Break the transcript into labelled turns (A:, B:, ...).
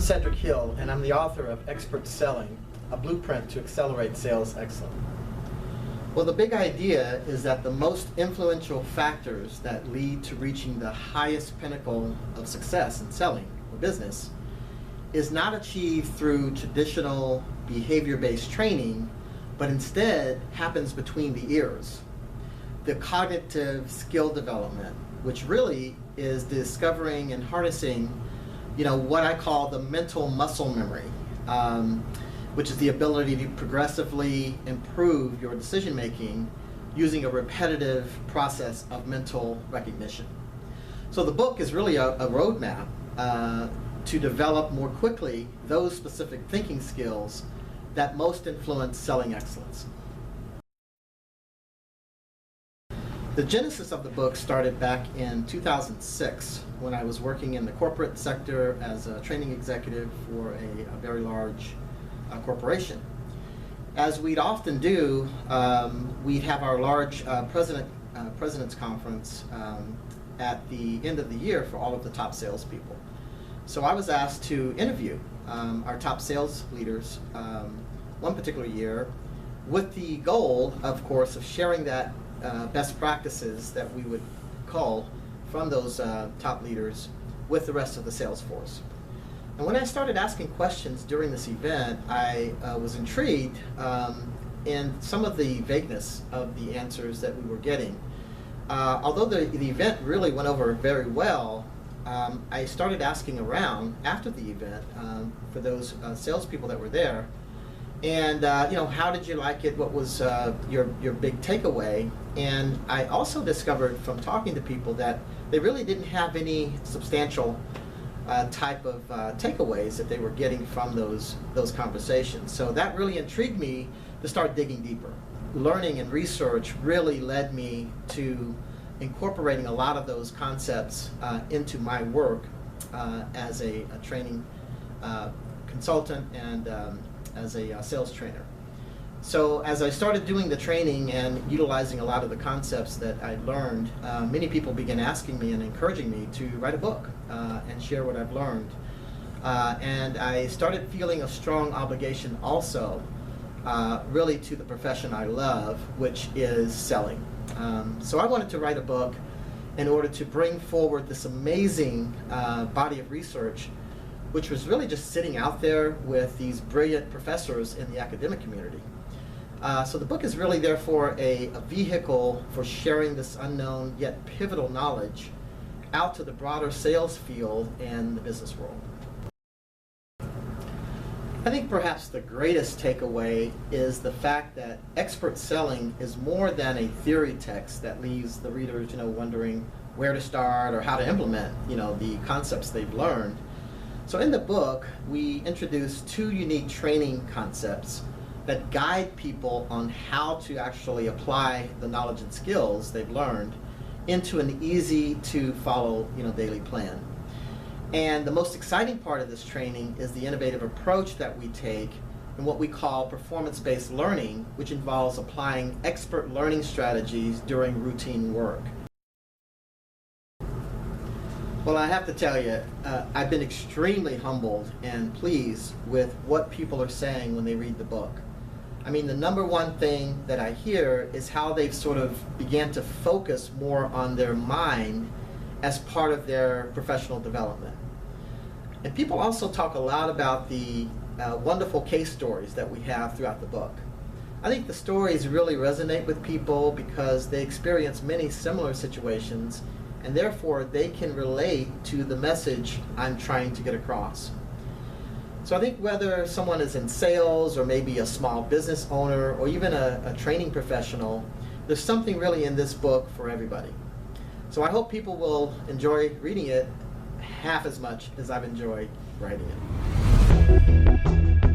A: Sedric Hill, and I'm the author of Expert Selling, a blueprint to accelerate sales excellence. Well, the big idea is that the most influential factors that lead to reaching the highest pinnacle of success in selling or business is not achieved through traditional behavior-based training, but instead happens between the ears. The cognitive skill development, which really is discovering and harnessing what I call the mental muscle memory, which is the ability to progressively improve your decision making using a repetitive process of mental recognition. So the book is really a roadmap to develop more quickly those specific thinking skills that most influence selling excellence. The genesis of the book started back in 2006 when I was working in the corporate sector as a training executive for a very large corporation. As we'd often do, we'd have our large President's Conference at the end of the year for all of the top salespeople. So I was asked to interview our top sales leaders one particular year with the goal, of course, of sharing that best practices that we would call from those top leaders with the rest of the sales force. And when I started asking questions during this event, I was intrigued in some of the vagueness of the answers that we were getting. Although the event really went over very well, I started asking around after the event for those salespeople that were there, and how did you like it? What was your big takeaway? And I also discovered from talking to people that they really didn't have any substantial type of takeaways that they were getting from those conversations. So that really intrigued me to start digging deeper. Learning and research really led me to incorporating a lot of those concepts into my work as a training consultant and as a sales trainer. So as I started doing the training and utilizing a lot of the concepts that I learned, many people began asking me and encouraging me to write a book and share what I've learned. And I started feeling a strong obligation also really to the profession I love, which is selling. So I wanted to write a book in order to bring forward this amazing body of research, which was really just sitting out there with these brilliant professors in the academic community. So the book is really therefore a vehicle for sharing this unknown yet pivotal knowledge out to the broader sales field and the business world. I think perhaps the greatest takeaway is the fact that expert selling is more than a theory text that leaves the readers wondering where to start or how to implement the concepts they've learned. So in the book, we introduce two unique training concepts that guide people on how to actually apply the knowledge and skills they've learned into an easy to follow daily plan. And the most exciting part of this training is the innovative approach that we take in what we call performance-based learning, which involves applying expert learning strategies during routine work. Well, I have to tell you, I've been extremely humbled and pleased with what people are saying when they read the book. I mean, the number one thing that I hear is how they've sort of began to focus more on their mind as part of their professional development. And people also talk a lot about the wonderful case stories that we have throughout the book. I think the stories really resonate with people because they experience many similar situations, and therefore they can relate to the message I'm trying to get across. So I think whether someone is in sales or maybe a small business owner or even a training professional, there's something really in this book for everybody. So I hope people will enjoy reading it half as much as I've enjoyed writing it.